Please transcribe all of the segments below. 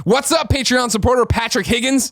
What's up, Patreon supporter Patrick Higgins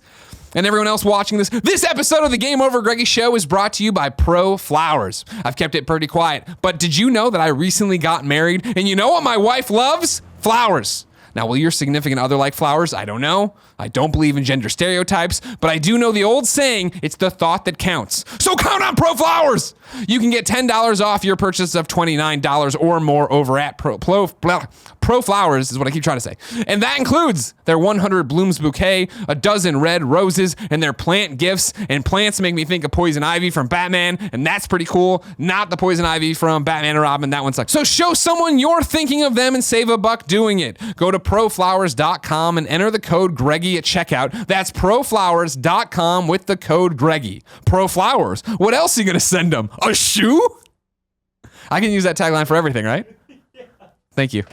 and everyone else watching this? This episode of the GameOverGreggy Show is brought to you by ProFlowers. I've kept it pretty quiet, but did you know that I recently got married? And you know what my wife loves? Flowers. Now, will your significant other like flowers? I don't know. I don't believe in gender stereotypes, but I do know the old saying, it's the thought that counts. So count on ProFlowers! You can get $10 off your purchase of $29 or more over at ProFlowers is what I keep trying to say. And that includes their 100 blooms bouquet, a dozen red roses, and their plant gifts. And plants make me think of Poison Ivy from Batman, and that's pretty cool. Not the Poison Ivy from Batman and Robin. That one sucks. So show someone you're thinking of them and save a buck doing it. Go to ProFlowers.com and enter the code Greggy at checkout. That's ProFlowers.com with the code Greggy. ProFlowers. What else are you going to send them? A shoe? I can use that tagline for everything, right? Yeah. Thank you.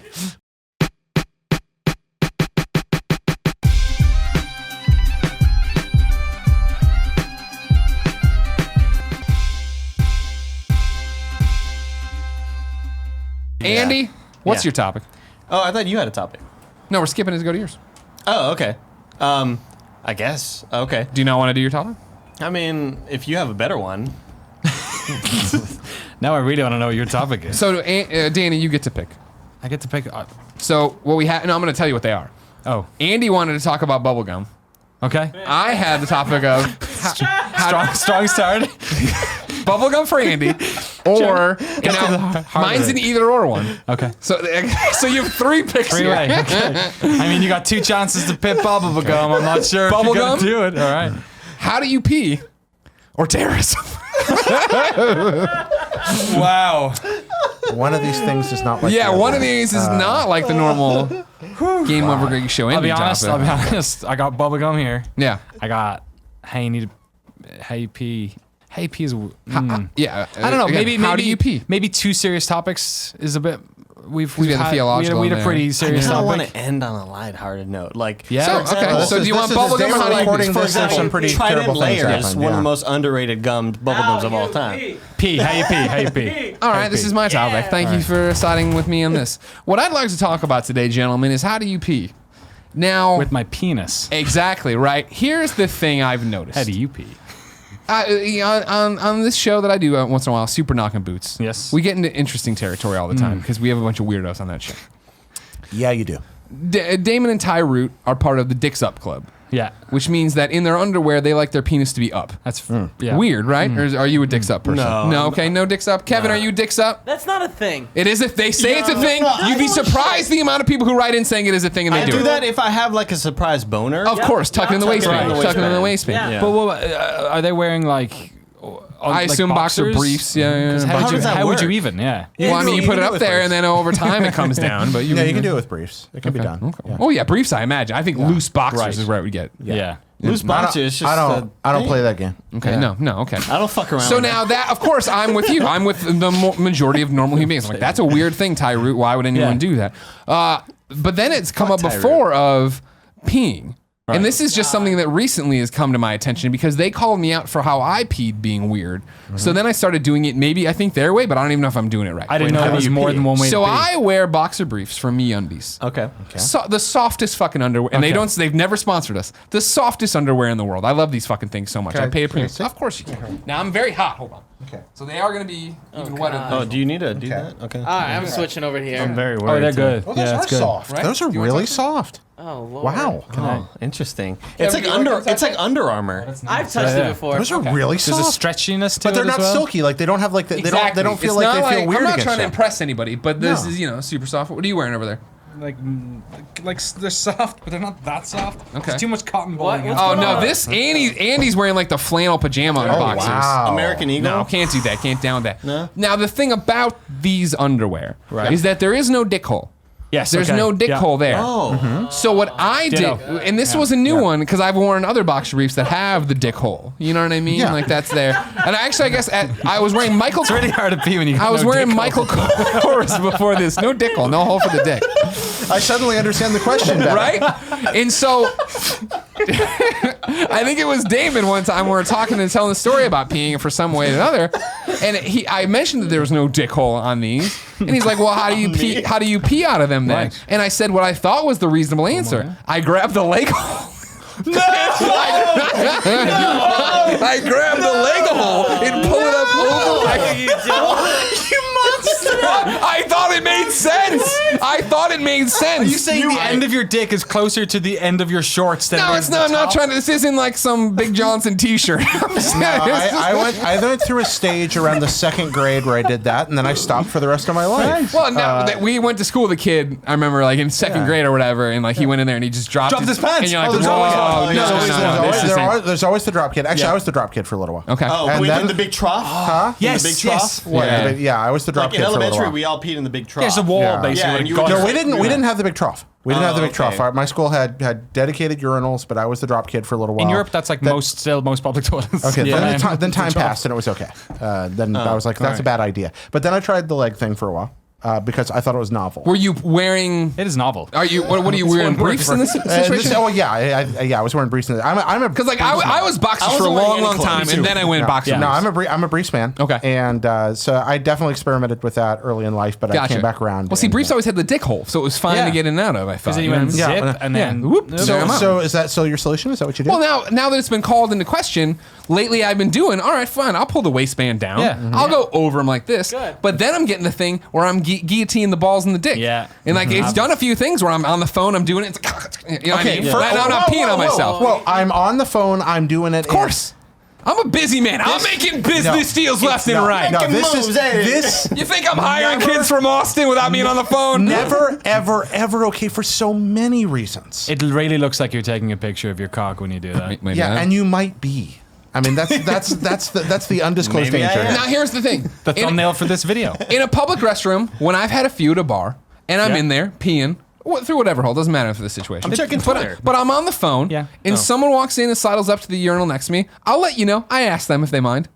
Andy, what's your topic? Oh, I thought you had a topic. No, we're skipping it to go to yours. Oh, okay. I guess. Okay. Do you not want to do your topic? I mean, if you have a better one. Now I really want to know what your topic is. So, Danny, you get to pick. I get to pick. So, what we had, no, I'm going to tell you what they are. Oh. Andy wanted to talk about bubblegum. Okay. I had the topic of Strong start. bubblegum for Andy, or mine's an either or one. Okay. So you have three picks here. Okay. I mean, you got two chances to pick bubblegum. I'm not sure if you're going to do it. All right. How do you pee? Or terrorism? Wow. One of these things is not like yeah, one of these is not like the normal GameOverGreggy Show ending topic. I'll be honest. I got bubblegum here. Yeah. I got how you pee. How you pee is yeah. I don't know. Again, how do you pee? Maybe two serious topics is a bit. We've had a theological. We had a pretty serious topic. I want to end on a lighthearted note. Like, yeah. So, okay. So do you want bubblegum or how do you pee? For example, some pretty Trident terrible things Layer happen, is one of the most underrated bubblegums of all time. How you pee. All right, this is my topic. Thank you for siding with me on this. What I'd like to talk about today, gentlemen, is how do you pee? Now, with my penis. Exactly, right? Here's the thing I've noticed. How do you pee? On this show that I do once in a while, Super Knockin' Boots. Yes. We get into interesting territory all the time because we have a bunch of weirdos on that show. Yeah, you do. Damon and Ty Root are part of the Dicks Up Club. Yeah. Which means that in their underwear, they like their penis to be up. That's weird, right? Or are you a Dicks Up person? No. Okay, no Dicks Up. Kevin, are you Dicks Up? That's not a thing. It is. If they say it's a thing, you'd be surprised the amount of people who write in saying it is a thing and they I do that if I have like a surprise boner. Of course, tuck it in the waistband. Tuck it Tuck it in the waistband. Yeah. But are they wearing like? I assume boxer briefs. Yeah. How would you even? Yeah. Well, I mean, you put it up there, and then over time it comes down. But you can do it with briefs. It can be done. Okay. Yeah. Oh yeah, briefs. I imagine. I think loose boxers is where it would get. Yeah. Loose boxers. I don't play that game. Okay. No. Okay. I don't fuck around. So now that, of course, I'm with you. I'm with the majority of normal human beings. I'm like, that's a weird thing, Ty Root. Why would anyone do that? But then it's come up before of peeing. Right. And this is just something that recently has come to my attention because they called me out for how I peed being weird. Mm-hmm. So then I started doing it maybe, I think, their way, but I don't even know if I'm doing it right. I didn't know there was more than one way to pee. So I wear boxer briefs from MeUndies. Okay. So, the softest fucking underwear. And they've never sponsored us. The softest underwear in the world. I love these fucking things so much. I pay a premium. Of course you can. Now I'm very hot. Hold on. Okay. So they are going to be even wetter. Oh, do you need to do that? Okay. All right, I'm switching over here. I'm very worried. Oh, they're good. Well, those are soft. Right? Those are really soft. Oh, Lord. Wow. Oh, interesting. It's like Under Armour. I've touched it before. Those are really soft. There's a stretchiness to it, but they're not silky. Like they don't have like they don't feel like they feel weird. I'm not trying to impress anybody, but this is super soft. What are you wearing over there? Like they're soft, but they're not that soft. Okay. There's too much cotton balling. Oh no, this Andy's wearing like the flannel pajama boxers. Wow. American Eagle. No, can't do that. Can't down that. No. Now the thing about these underwear is that there is no dick hole. Yes, there's no dick hole there. Oh. So what I did, and this was a new one because I've worn other boxer briefs that have the dick hole. You know what I mean? Yeah. Like that's there. And actually, I guess I was wearing Michael. It's really hard to pee when you. I was wearing Michael Kors before this. No dick hole, no hole for the dick. I suddenly understand the question better. Right? And so I think it was Damon one time we were talking and telling the story about peeing for some way or another, and I mentioned that there was no dick hole on these, and he's like, "Well, how do you pee? How do you pee out of them then?" Right. And I said what I thought was the reasonable answer. I grabbed the leg hole. No! I grabbed the leg hole and pulled it up over. You monster! I thought it made sense. I thought it made sense. Are you saying the end of your dick is closer to the end of your shorts than No, it it's is not. I'm the not top? trying to. This isn't like some Big Johnson T-shirt. I went through a stage around the 2nd grade where I did that, and then I stopped for the rest of my life. Well, no, we went to school with a kid. I remember, like in 2nd grade or whatever, and like he went in there and he just dropped his pants. And you're like, Oh, there's whoa, no. There's always the drop kid. Actually, I was the drop kid for a little while. Okay. Oh, And wait, then- in the big trough? Huh? Yes, the big yes. trough? What, Yeah. yeah, I was the drop Like in kid for a little elementary, while. we all peed in the big trough. There's a wall, Yeah. basically. Yeah, with and a you guard. were No, just- we didn't have the big trough. We didn't have the big okay. trough. My school had dedicated urinals, but I was the drop kid for a little while. In Europe, that's like most public toilets. Okay, Yeah. then time passed and it was okay. Then I was like, that's a bad idea. But then I tried the leg thing for a while because I thought it was novel. Were you wearing? It is novel. Are you? What are you wearing? Briefs in this situation? I was wearing briefs. I'm a Because like I was boxers I for a wasn't wearing long, any long time, clothes, and too. then I went boxer. Yeah. No, I'm a briefs man. Okay. And so I definitely experimented with that early in life, but I Gotcha. came back around. Well, see, and, briefs always had the dick hole, so it was fine Yeah. to get in and out of. I thought. Because then you know went what I mean? zip Yeah. and then Whoop. Nope. So I'm out. So is that your solution? Is that what you do? Well, now that it's been called into question, lately I've been doing, all right, fine, I'll pull the waistband down. Yeah. Mhm. I'll go over them like this. Good. But then I'm getting the thing where I'm guillotining the balls in the dick. Yeah. And like it's done a few things where I'm on the phone, I'm doing it. It's like, you know what I mean? Okay, Now I'm not peeing on myself. Well, I'm on the phone. I'm doing it. Of course. I'm a busy man. I'm making business deals left and right. No, Making this moves, is eh? this. You think I'm hiring kids from Austin without being on the phone? Never, ever okay for so many reasons. it really looks like you're taking a picture of your cock when you do that. Maybe Yeah, not. and you might be. I mean, that's the undisclosed Maybe I danger. am. Now here's the thing. The thumbnail for this video. In a public restroom, when I've had a few at a bar, and I'm Yeah. in there peeing, through whatever hole, doesn't matter for the situation. I'm checking Twitter. But I'm on the phone, Yeah. and someone walks in and sidles up to the urinal next to me. I'll let you know. I ask them if they mind.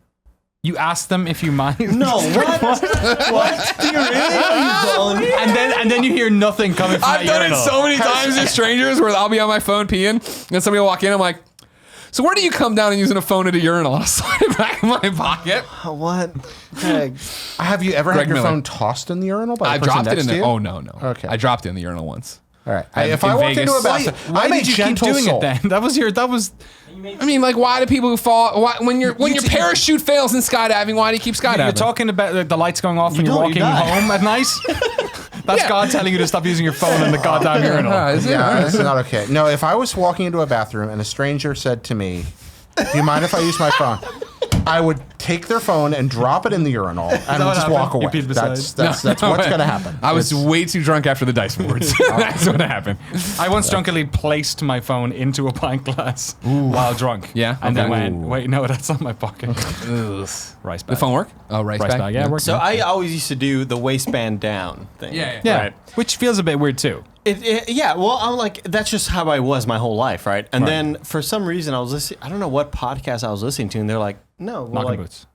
You ask them if you mind. No, what? What? Do you really? And then you hear nothing coming from I've that done it urinal. so many times with strangers where I'll be on my phone peeing, and somebody will walk in. I'm like, so where do you come down and using a phone at a urinal? I'll slide it back in my pocket. What? Greg. Have you ever Greg had your Miller. phone tossed in the urinal by I the person dropped it next in to there. you? Oh, no. Okay. I dropped it in the urinal once. All right. in If I walked Vegas. into a bathroom, Why I'm a did you keep gentle doing soul. it then? That was I mean, like, why do people who fall, when your parachute fails in skydiving, why do you keep skydiving? you're talking about the lights going off when you're don't, walking you die. home at night. That's Yeah. God telling you to stop using your phone in the goddamn urinal. Is it? Yeah, that's not okay. No, if I was walking into a bathroom and a stranger said to me, "Do you mind if I use my phone?" I would take their phone and drop it in the urinal and what just walk happened? You away. peed beside? That's what's going to happen. I was way too drunk after the dice boards. That's what happened. I once drunkenly placed my phone into a pint glass while drunk. Yeah? And then Okay. went, wait, no, that's not my pocket. Rice bag. The phone work? Oh, rice bag. Yeah, it works. So I always used to do the waistband down thing. Yeah. Yeah, Right. which feels a bit weird too. Yeah, well, I'm like, that's just how I was my whole life, right? And then for some reason, I was listening, I don't know what podcast I was listening to, and they're like, no, well, Knocking like, boots.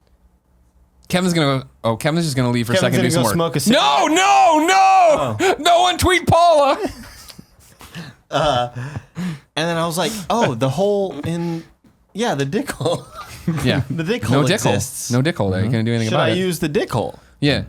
Kevin's gonna go. Oh, Kevin's just gonna leave for a Kevin's second. gonna Do some go work. smoke a cigarette. No! No one tweet Paula. and then I was like, oh, the hole in, yeah, the dick hole. Yeah. The dick hole No dick hole. exists. No dick hole there. You can't do anything Should about I it. use the dick hole? Yeah.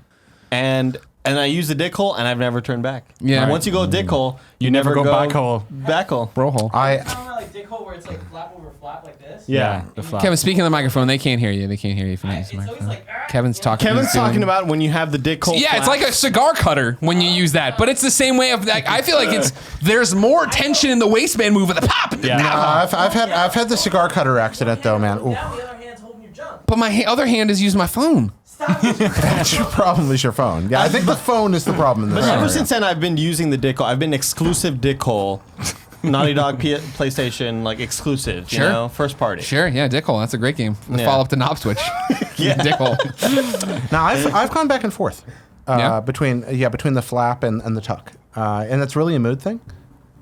And I use the dick hole, and I've never turned back. Yeah. And once you go dick hole, You never go back hole. Back hole. Bro hole. Kind of like dick hole where it's like flap over flap like this. Yeah, the flap. Kevin, speaking of the microphone, they can't hear you. They can't hear you if you don't use It's the always microphone. like, Kevin's talking. Kevin's he's doing- talking about when you have the dick hole. Yeah, it's like a cigar cutter when you use that, but it's the same way of like. I feel like there's more tension in the waistband move of the pop. Yeah. I've had the cigar cutter accident though, man. Ooh. Now the other hand's holding your junk. But my other hand is using my phone. Stop using your That's your problem is your phone. Yeah, I think the phone is the problem in this But ever scenario. since then, I've been using the dick hole. I've been exclusive dick hole. Naughty Dog PlayStation, like exclusive, Sure. you know, first party. Sure, yeah, Dick Hole. That's a great game. The Yeah. follow up to Knob Switch. Dick Hole. Now I've gone back and forth Yeah? between the flap and the tuck, and that's really a mood thing.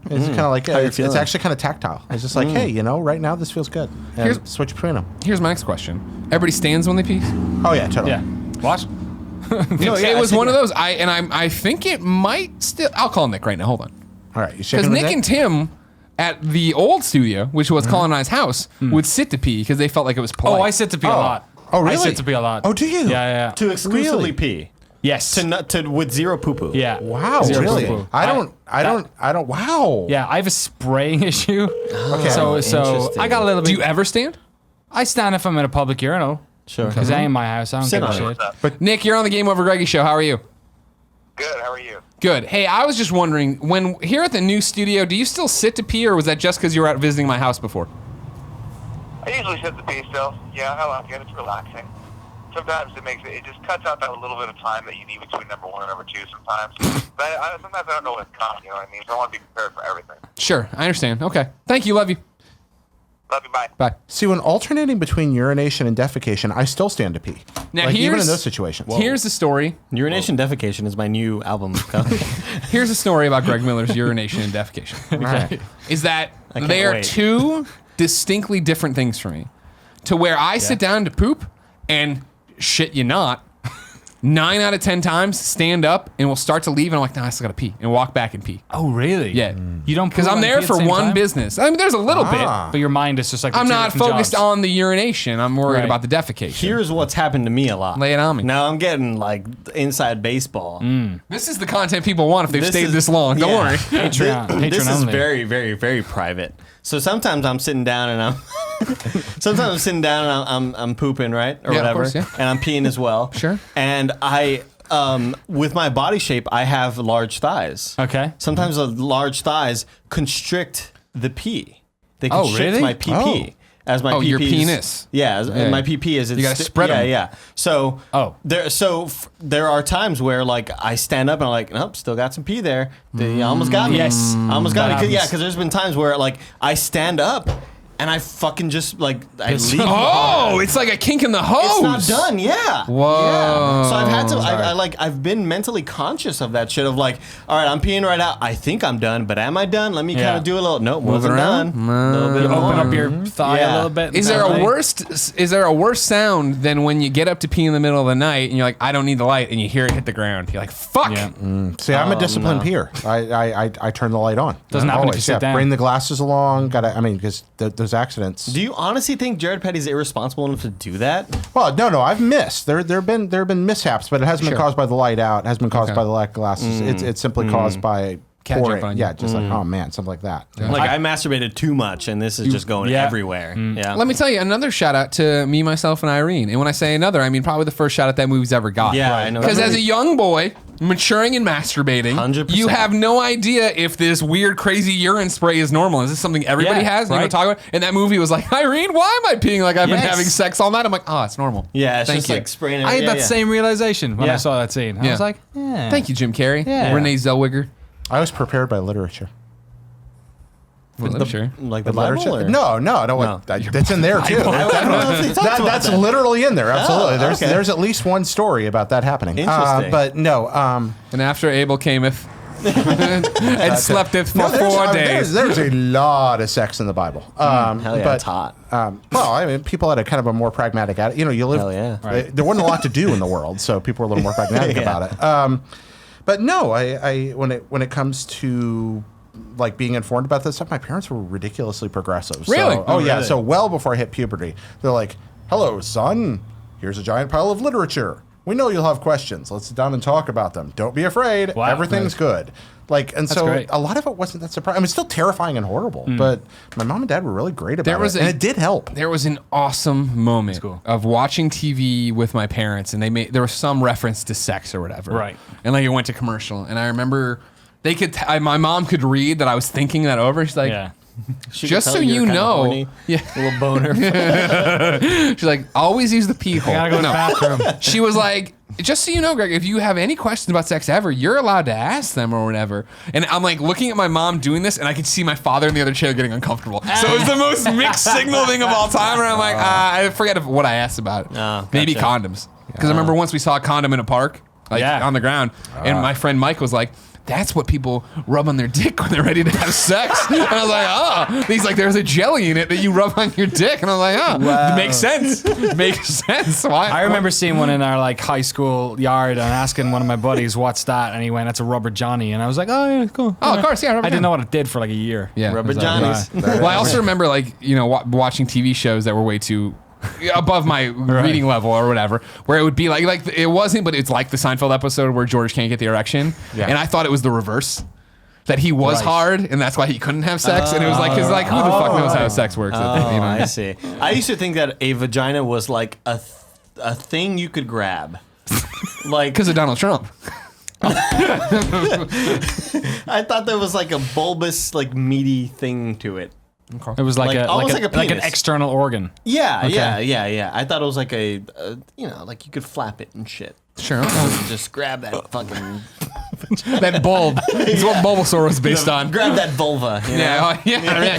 It's kind of like you it's feeling? actually kind of tactile. It's just like, hey, right now this feels good. And Here's- switch between them. Here's my next question. Everybody stands when they pee? Oh yeah, totally. Yeah. What? It was one of those. I think it might still. I'll call Nick right now. Hold on. All right, you Because shaking with Nick and Tim at the old studio, which was Colonized House, would sit to pee because they felt like it was polite. Oh, I sit to pee a lot. Oh, really? I sit to pee a lot. Oh, do you? Yeah. To exclusively Really? pee. Yes. To with zero poo poo. Yeah. Wow, Zero really? poo-poo. I don't. Wow. Yeah, I have a spraying issue. Okay. So Interesting. I got a little bit. Do you ever stand? I stand if I'm in a public urinal. Sure. Because I ain't in my house. I don't Sit give a on it. shit. But Nick, you're on the Game Over Greggy Show. How are you? Good. How are you? Good. Hey, I was just wondering, when here at the new studio, do you still sit to pee, or was that just because you were out visiting my house before? I usually sit the pee still. Yeah, I like it. It's relaxing. Sometimes it just cuts out that little bit of time that you need between number one and number two sometimes. But sometimes I don't know what's coming, you know what I mean? So I want to be prepared for everything. Sure, I understand. Okay. Thank you. Love you. Love you. Bye. Bye. See, when alternating between urination and defecation, I still stand to pee. Now, like, even here's- in those situations. Here's the story. Urination Defecation is my new album. Here's the story about Greg Miller's urination and defecation. Right. Is that can't they are wait. two distinctly different things for me. To where I sit down to poop and shit you not, 9 out of 10 times stand up and we'll start to leave and I'm like, nah, I still gotta pee and walk back and pee. Oh, really? Yeah. You don't Because poo I'm and there pee at for the same one time? business. I mean, there's a little Ah. But your mind is just like bit. I'm two not different focused jobs. on the urination. I'm worried Right. about the defecation. Here's what's happened to me a lot. Lay it on me. Now I'm getting like inside baseball. This is the content people want if they've This stayed is- this long. Don't yeah. worry. Patreon. This Patreon is only. very, very, very private. So sometimes I'm sitting down and I'm pooping, right? Or Yeah, of whatever. course, yeah. And I'm peeing as well. Sure. And I with my body shape, I have large thighs. Okay. Sometimes the large thighs constrict the pee. They Oh, constrict really? my PP. As my PP your is- penis. Yeah, Yeah. my PP is. You gotta spread 'em. Yeah. So Oh. there are times where like I stand up and I'm like, nope, still got some pee there. You almost got me. Yes. I almost got That me. Yeah, happens. because there's been times where like I stand up and I fucking just like I leave. Oh, it's like a kink in the hose. It's not done, yeah. Whoa. Yeah. So I've had to. I've been mentally conscious of that shit. Of like, all right, I'm peeing right out. I think I'm done, but am I done? Let me Yeah. kind of do a little. Nope, Move it wasn't around? done. A little bit You open more. up your thigh Yeah. a little bit. Is there a worse sound than when you get up to pee in the middle of the night and you're like, I don't need the light, and you hear it hit the ground? You're like, fuck. Yeah. See, I'm a disciplined no. peer. I turn the light on. Doesn't happen if Always, you sit down. Bring the glasses along. Because those accidents. Do you honestly think Jared Petty's irresponsible enough to do that? Well, no, I've missed. There have been mishaps, but it hasn't been caused by the light out. It hasn't been caused by the lack of glasses. It's simply caused by Cat pouring. jumping on you. Yeah, just like oh man, something like that. Like I masturbated too much, and this is just going yeah. everywhere. Yeah. Let me tell you another shout out to me, myself, and Irene. And when I say another, I mean probably the first shout out that movie's ever got. Yeah, I know. Because as a young boy, maturing and masturbating, 100%. you have no idea if this weird, crazy urine spray is normal. Is this something everybody Yeah, has? And you right. don't talk about. And that movie was like, Irene, why am I peeing like I've been Yes. having sex all night? I'm like, oh, it's normal. Yeah, it's Thank just you. like spraying. I had yeah, that same realization when Yeah. I saw that scene. I Yeah. was like, yeah. Thank you, Jim Carrey. Yeah. Renee Zellweger. I was prepared by literature. Literature. Like the Bible, Literature? or? No. No. That's in there too. I don't know if they talked about That's that. literally in there. Absolutely. Oh, okay. There's at least one story about that happening. Interesting. But no. And after Abel cameth and sleepeth for No, 4 days. there's a lot of sex in the Bible. Hell yeah, but, it's hot. Well, I mean, people had a kind of a more pragmatic attitude. You know, you live. Hell yeah. There wasn't a lot to do in the world, so people were a little more pragmatic Yeah. about it. But no, I when it comes to like being informed about this stuff, my parents were ridiculously progressive. Really? So, Oh, yeah. really? So well before I hit puberty, they're like, "Hello, son. Here's a giant pile of literature. We know you'll have questions. Let's sit down and talk about them. Don't be afraid. Wow. Everything's good." Like, and so great. a lot of it wasn't that surprising. I mean, it's still terrifying and horrible, but my mom and dad were really great about There was it, and it did help. There was an awesome moment cool. of watching TV with my parents, and there was some reference to sex or whatever. Right. And like it went to commercial, and I remember my mom could read that I was thinking that over. She's like, Yeah. She just could so tell you were kinda know, horny, yeah. little boner. She's like, always use the pee hole. Gotta go to the bathroom. She was like, just so you know, Greg, if you have any questions about sex ever, you're allowed to ask them or whatever. And I'm like looking at my mom doing this, and I could see my father in the other chair getting uncomfortable. So it was the most mixed signal thing of all time. Where I'm like, I forget what I asked about. Oh, Maybe gotcha. condoms. Because I remember once we saw a condom in a park, like Yeah. on the ground, and my friend Mike was like, that's what people rub on their dick when they're ready to have sex. And I was like, oh. He's like, there's a jelly in it that you rub on your dick. And I was like, oh, Wow. makes sense. Makes sense. Why? I remember seeing one in our like high school yard and asking one of my buddies, "What's that?" And he went, "That's a rubber Johnny." And I was like, "Oh yeah, cool." Oh, of course, yeah. I didn't know what it did for like a year. Yeah. Rubber Was that Johnnies. right? Well, I also remember watching TV shows that were way too above my reading level or whatever, where it would be like it wasn't, but it's like the Seinfeld episode where George can't get the erection, Yeah. and I thought it was the reverse. That he was Right. hard, and that's why he couldn't have sex. And it was like, who the fuck knows how sex works? Oh, I see. I used to think that a vagina was like a thing you could grab. Like, Because of Donald Trump. I thought there was like a bulbous, like meaty thing to it. It was like, almost like like a an penis. external organ. Yeah, yeah. I thought it was like a like you could flap it and shit. Sure. Just grab that fucking. That bulb. It's what Bulbasaur was based on. Grab that vulva. You know? Yeah.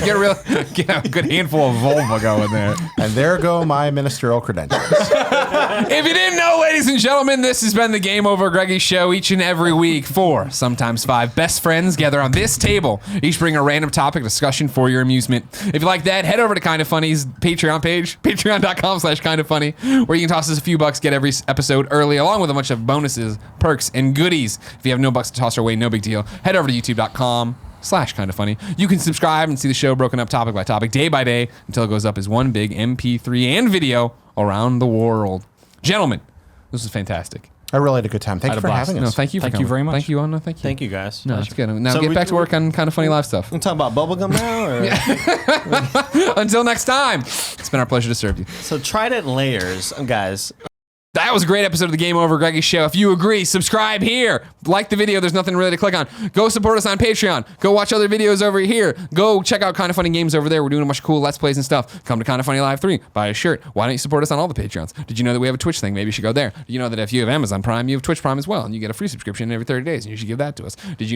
Get a good handful of vulva going there. And there go my ministerial credentials. If you didn't know, ladies and gentlemen, this has been the Game Over Greggy Show. Each and every week, 4, sometimes 5 best friends gather on this table. Each bring a random topic discussion for your amusement. If you like that, head over to Kinda Funny's Patreon page, patreon.com/kindafunny, where you can toss us a few bucks, get every episode early, along with a bunch of bonuses, perks, and goodies. If you have no bucks to toss our way, no big deal. Head over to youtube.com/kindafunny. You can subscribe and see the show broken up topic by topic, day by day, until it goes up as one big MP3 and video around the world. Gentlemen, this was fantastic. I really had a good time. Thank you for having us. No, thank you. Thank for you coming. very much. Thank you, Anna. Thank you. Thank you guys. No, it's good. Now So get we- back to work on Kinda Funny live stuff. We talking about bubblegum now? Or? Until next time, it's been our pleasure to serve you. So Trident layers, guys. That was a great episode of the Game Over Greggy Show. If you agree, subscribe here. Like the video. There's nothing really to click on. Go support us on Patreon. Go watch other videos over here. Go check out Kinda Funny Games over there. We're doing a bunch of cool Let's Plays and stuff. Come to Kinda Funny Live 3. Buy a shirt. Why don't you support us on all the Patreons? Did you know that we have a Twitch thing? Maybe you should go there. Did you know that if you have Amazon Prime, you have Twitch Prime as well, and you get a free subscription every 30 days, and you should give that to us. Did you know